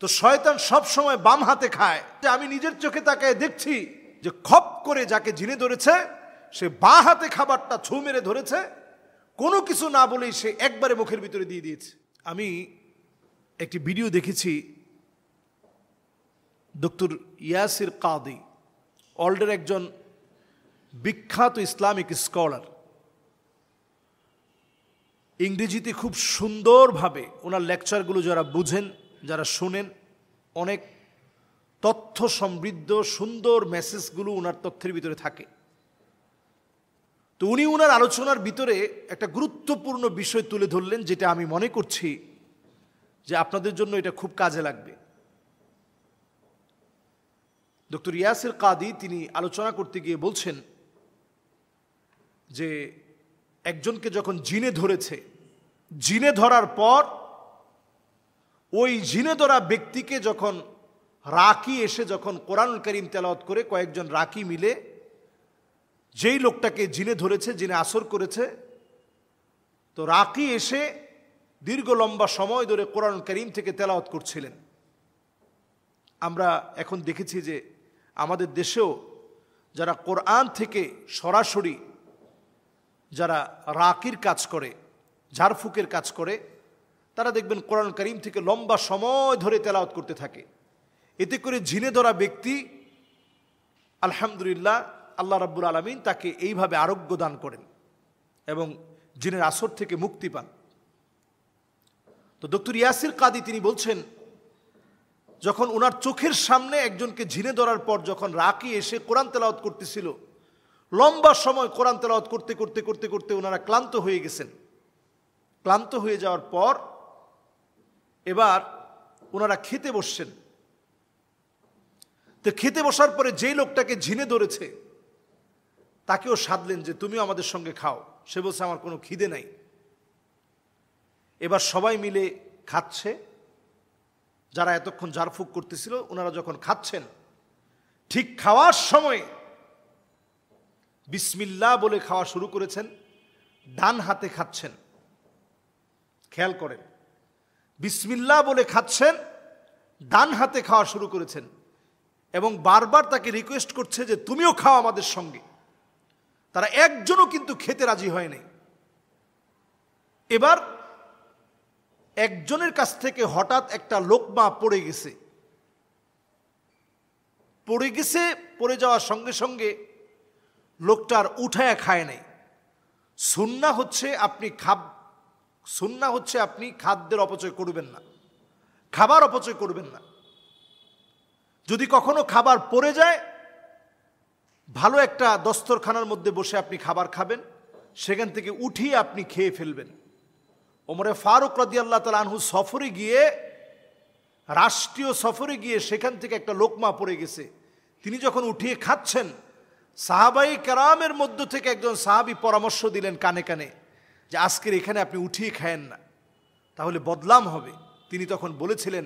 তো শয়তান সব সময় বাম হাতে খায়। যে আমি নিজের চোখে তাকায় দেখছি যে খপ করে যাকে জিনে ধরেছে সে বাঁ হাতে খাবারটা ছু মেরে ধরেছে, কোনো কিছু না বলেই সে একবারে মুখের ভিতরে দিয়ে দিয়েছে। আমি একটি ভিডিও দেখেছি, ডক্টর ইয়াসির কাদি, ওয়ার্ল্ডের একজন বিখ্যাত ইসলামিক স্কলার, ইংরেজিতে খুব সুন্দরভাবে ওনার লেকচারগুলো যারা বুঝেন, যারা শোনেন, অনেক তথ্য সমৃদ্ধ সুন্দর মেসেজগুলো ওনার তথ্যের ভিতরে থাকে। তো উনি ওনার আলোচনার ভিতরে একটা গুরুত্বপূর্ণ বিষয় তুলে ধরলেন, যেটা আমি মনে করছি যে আপনাদের জন্য এটা খুব কাজে লাগবে। ডক্টর ইয়াসির কাদি তিনি আলোচনা করতে গিয়ে বলছেন যে একজনকে যখন জিনে ধরেছে, জিনে ধরার পর ওই জিনে ধরা ব্যক্তিকে যখন রাকি এসে যখন কোরআনুল কারীম তেলাওয়াত করে, কয়েকজন রাকি মিলে যেই লোকটাকে জিনে ধরেছে, জিনে আসর করেছে, তো রাকি এসে দীর্ঘ লম্বা সময় ধরে কোরআনুল কারীম থেকে তেলাওয়াত করছিলেন। আমরা এখন দেখেছি যে আমাদের দেশেও যারা কোরআন থেকে সরাসরি যারা রাকির কাজ করে, ঝাড়ফুকের কাজ করে, তারা দেখবেন কোরআনুল কারীম থেকে লম্বা সময় ধরে তেলাওয়াত করতে থাকে। এতে করে জিনে ধরা ব্যক্তি আলহামদুলিল্লাহ আল্লাহ রাব্বুল আলামিন তাকে এইভাবে আরোগ্য দান করেন এবং জিনের আসর থেকে মুক্তি পান। তো ডক্টর ইয়াসির কাদি তিনি বলছেন, যখন ওনার চোখের সামনে একজনকে জিনে ধরার পর যখন রাকি এসে কোরআন তেলাওয়াত করতেছিল, লম্বা সময় কোরআন তেলাওয়াত করতে করতে করতে করতে ওনারা ক্লান্ত হয়ে গেছেন। ক্লান্ত হয়ে যাওয়ার পর এবার ওনারা খেতে বসছেন। তো খেতে বসার পরে যেই লোকটাকে জিনে ধরেছে তাকেও সাধলেন যে তুমিও আমাদের সঙ্গে খাও। সে বলছে আমার কোনো খিদে নাই। এবার সবাই মিলে খাচ্ছে, যারা এতক্ষণ ঝাড়ফুঁক করতেছিল ওনারা যখন খাচ্ছেন, ঠিক খাওয়ার সময় বিসমিল্লাহ বলে খাওয়া শুরু করেছেন, ডান হাতে খাচ্ছেন। খেয়াল করেন, বিসমিল্লাহ বলে খাচ্ছেন, ডান হাতে খাওয়া শুরু করেছেন এবং বারবার তাকে রিকোয়েস্ট করছে যে তুমিও খাও আমাদের সঙ্গে। তারা একজনও কিন্তু খেতে রাজি হয় নাই। এবার একজনের কাছ থেকে হঠাৎ একটা লোকমা পড়ে গেছে। পড়ে যাওয়ার সঙ্গে সঙ্গে লোকটার উঠায় খায় নাই। সুন্নাহ হচ্ছে আপনি খাদ্যের অপচয় করবেন না, খাবার অপচয় করবেন না। যদি কখনো খাবার পড়ে যায়, ভালো একটা দস্তরখানার মধ্যে বসে আপনি খাবার খাবেন, সেখান থেকে উঠিয়ে আপনি খেয়ে ফেলবেন। ওমরে ফারুক রাদিয়াল্লাহু তাআলা আনহু সফরে গিয়ে, রাষ্ট্রীয় সফরে গিয়ে সেখান থেকে একটা লোকমা পড়ে গেছে। তিনি যখন উঠিয়ে খাচ্ছেন, সাহাবাই কেরামের মধ্য থেকে একজন সাহাবী পরামর্শ দিলেন কানে কানে যে আজকের এখানে আপনি উঠিয়ে খায়েন না, তাহলে বদলাম হবে। তিনি তখন বলেছিলেন,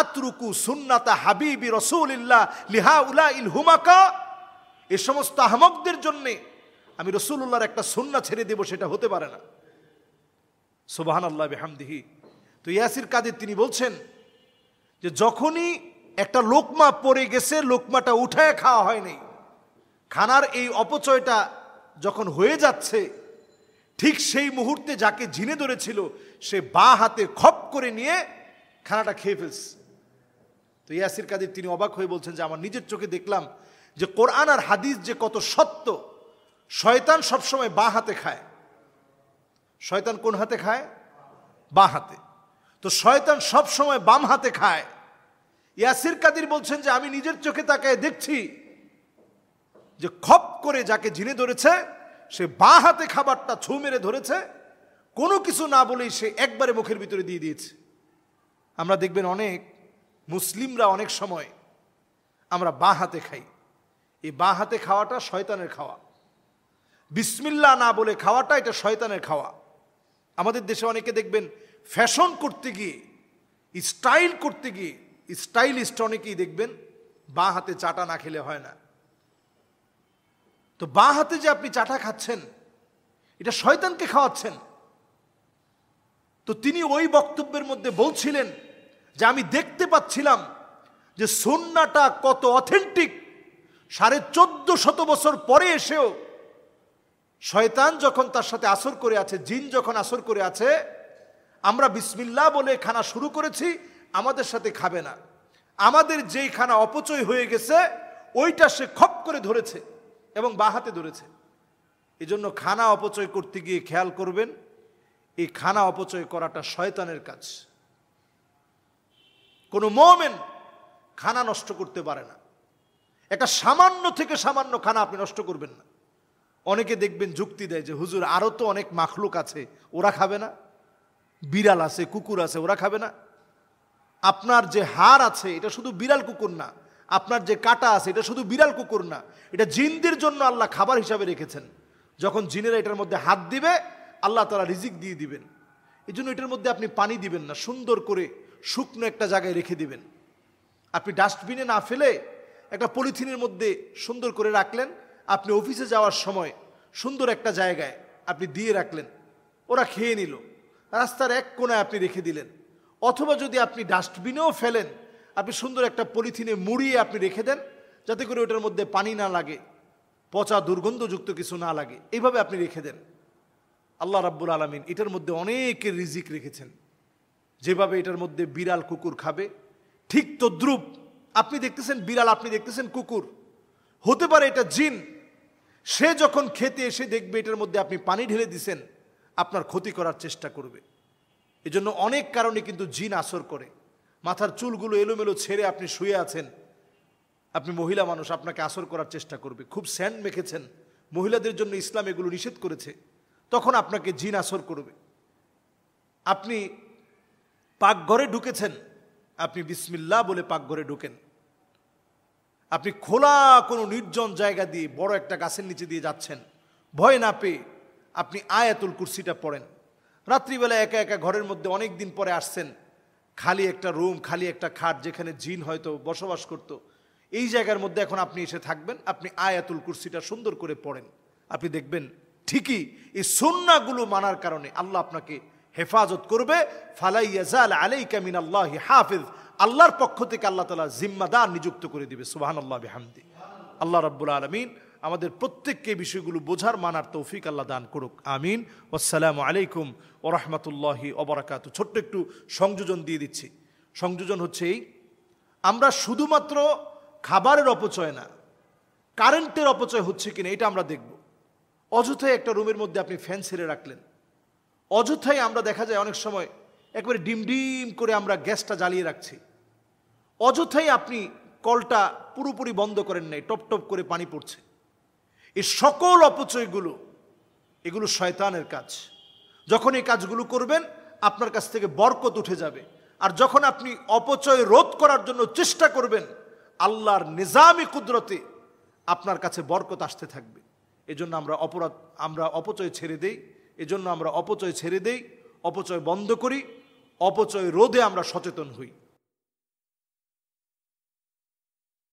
আতরুকু সুন্নাতা হাবিবি রাসূলিল্লাহ লিহাউলাইল হুমাকা, এই সমস্ত আহমকদের জন্যে আমি রাসূলুল্লাহর একটা সুন্নাহ ছেড়ে দেব, সেটা হতে পারে না। সুবহানাল্লাহ বিহামদিহি। তো ইয়াসির কাদি তিনি বলছেন যে যখনই একটা লোকমা পড়ে গেছে, লোকমাটা উঠায় খাওয়া হয়নি, খানার এই অপচয়টা যখন হয়ে যাচ্ছে, ঠিক সেই মুহূর্তে যাকে জিনে ধরেছিল সে বাঁ হাতে খপ করে নিয়ে খানাটা খেয়ে ফেলছে। তো ইয়াসির কাদির তিনি অবাক হয়ে বলছেন যে আমার নিজের চোখে দেখলাম যে কোরআন আর হাদিস যে কত সত্য। শয়তান সবসময় বাঁ হাতে খায়। শয়তান কোন হাতে খায়? বাঁ হাতে। তো শয়তান সবসময় বাম হাতে খায়। ইয়াসির কাদির বলছেন যে আমি নিজের চোখে তাকায় দেখছি যে খপ করে যাকে জিনে ধরেছে সে বাঁ হাতে খাবারটা ছু মেরে ধরেছে, কোনো কিছু না বলেই সে একবারে মুখের ভিতরে দিয়ে দিয়েছে। আমরা দেখবেন অনেক মুসলিমরা অনেক সময় আমরা বাঁ হাতে খাই। এই বাঁ হাতে খাওয়াটা শয়তানের খাওয়া। বিসমিল্লাহ না বলে খাওয়াটা এটা শয়তানের খাওয়া। আমাদের দেশে অনেকে দেখবেন ফ্যাশন করতে গিয়ে, স্টাইল করতে গিয়ে, স্টাইলিস্ট অনেকেই দেখবেন বাঁ হাতে চাটা না খেলে হয় না। তো বাঁ হাতে যে আপনি চাটা খাচ্ছেন, এটা শয়তানকে খাওয়াচ্ছেন। তো তিনি ওই বক্তব্যের মধ্যে বলছিলেন যে আমি দেখতে পাচ্ছিলাম যে সুন্নাহটা কত অথেন্টিক। 1450 বছর পরে এসেও শয়তান যখন তার সাথে আসর করে আছে, জিন যখন আসর করে আছে, আমরা বিসমিল্লাহ বলে খানা শুরু করেছি, আমাদের সাথে খাবে না। আমাদের যেই খানা অপচয় হয়ে গেছে ওইটা সে খপ করে ধরেছে এবং বাঁ হাতে ধরেছে। এই জন্য খানা অপচয় করতে গিয়ে খেয়াল করবেন, এই খানা অপচয় করাটা শয়তানের কাজ। কোনো মুমিন খানা নষ্ট করতে পারে না। একটা সামান্য থেকে সামান্য খানা আপনি নষ্ট করবেন না। অনেকে দেখবেন যুক্তি দেয় যে হুজুর আরো তো অনেক মাখলুক আছে, ওরা খাবে না? বিড়াল আছে, কুকুর আছে, ওরা খাবে না? আপনার যে হাড় আছে এটা শুধু বিড়াল কুকুর না, আপনার যে কাটা আছে এটা শুধু বিড়াল কুকুর না, এটা জিনদের জন্য আল্লাহ খাবার হিসাবে রেখেছেন। যখন জিনেরা এটার মধ্যে হাত দিবে আল্লাহ তাআলা রিজিক দিয়ে দিবেন। এই জন্য এটার মধ্যে আপনি পানি দিবেন না, সুন্দর করে শুকনো একটা জায়গায় রেখে দিবেন। আপনি ডাস্টবিনে না ফেলে একটা পলিথিনের মধ্যে সুন্দর করে রাখলেন, আপনি অফিসে যাওয়ার সময় সুন্দর একটা জায়গায় আপনি দিয়ে রাখলেন, ওরা খেয়ে নিল, রাস্তার এক কোণায় আপনি রেখে দিলেন। অথবা যদি আপনি ডাস্টবিনেও ফেলেন, আপনি সুন্দর একটা পলিথিনে মুড়িয়ে আপনি রেখে দেন, যাতে করে ওটার মধ্যে পানি না লাগে, পচা দুর্গন্ধযুক্ত কিছু না লাগে, এইভাবে আপনি রেখে দেন। আল্লাহ রাব্বুল আলামিন এটার মধ্যে অনেকের রিজিক রেখেছেন। যেভাবে এটার মধ্যে বিড়াল কুকুর খাবে, ঠিক তদ্রুপ আপনি দেখতেছেন বিড়াল, আপনি দেখতেছেন কুকুর, হতে পারে এটা জিন। সে যখন খেতে এসে দেখবে এটার মধ্যে আপনি পানি ঢেলে দিছেন, আপনার ক্ষতি করার চেষ্টা করবে। এজন্য অনেক কারণে কিন্তু জিন আসর করে। মাথার চুলগুলো এলোমেলো ছেড়ে আপনি শুয়ে আছেন, আপনি মহিলা মানুষ, আপনাকে আসর করার চেষ্টা করবে। খুব স্যান্ড মেখেছেন, মহিলাদের জন্য ইসলাম এগুলো নিষেধ করেছে, তখন আপনাকে জিন আসর করবে। আপনি পাকঘরে ঢুকেছেন, আপনি বিসমিল্লাহ বলে পাকঘরে ঢুকেন। আপনি খোলা কোনো নির্জন জায়গা দিয়ে বড় একটা গাছের নিচে দিয়ে যাচ্ছেন, ভয় না পেয়ে আপনি আয়াতুল কুরসিটা পড়েন। রাত্রিবেলা একা একা ঘরের মধ্যে অনেক দিন পরে আসছেন, খালি একটা রুম, খালি একটা খাট, যেখানে জিন হয়তো বসবাস করত, এই জায়গার মধ্যে এখন আপনি এসে থাকবেন, আপনি আয়াতুল কুরসিটা সুন্দর করে পড়েন। আপনি দেখবেন ঠিকই এই সুন্নাহগুলো মানার কারণে আল্লাহ আপনাকে হেফাজত করবে। ফালাই ইয়াজাল আলাইকা মিনাল্লাহি হাফিজ, আল্লাহর পক্ষ থেকে আল্লাহ তাআলা জিম্মাদার নিযুক্ত করে দিবে। সুবহানাল্লাহ বিহামদি। আল্লাহ রাব্বুল আলামিন আমাদের প্রত্যেককে বিষয়গুলো বোঝার মানার তৌফিক আল্লাহ দান করুক, আমিন। আসসালামু আলাইকুম ওয়া রাহমাতুল্লাহি ওয়া বারাকাতুহু। ছোট্ট একটু সংযোজন দিয়ে দিচ্ছি। সংযোজন হচ্ছে এই, আমরা শুধুমাত্র খাবারের অপচয় না, কারেন্টের অপচয় হচ্ছে কিনা এটা আমরা দেখব। অযথাই একটা রুমের মধ্যে আপনি ফ্যান ছেড়ে রাখলেন, অযথাই আমরা দেখা যায় অনেক সময় একবারে ডিম ডিম করে আমরা গ্যাসটা জ্বালিয়ে রাখছি, অযথাই আপনি কলটা পুরোপুরি বন্ধ করেন নাই, টপ টপ করে পানি পড়ছে। এই সকল অপচয়গুলো এগুলো শয়তানের কাজ। যখন এই কাজগুলো করবেন আপনার কাছ থেকে বরকত উঠে যাবে। আর যখন আপনি অপচয় রোধ করার জন্য চেষ্টা করবেন, আল্লাহর নিজামি কুদরতে আপনার কাছে বরকত আসতে থাকবে। এজন্য আমরা অপচয় ছেড়ে দেই, এজন্য আমরা অপচয় ছেড়ে দেই, অপচয় বন্ধ করি, অপচয় রোধে আমরা সচেতন হই।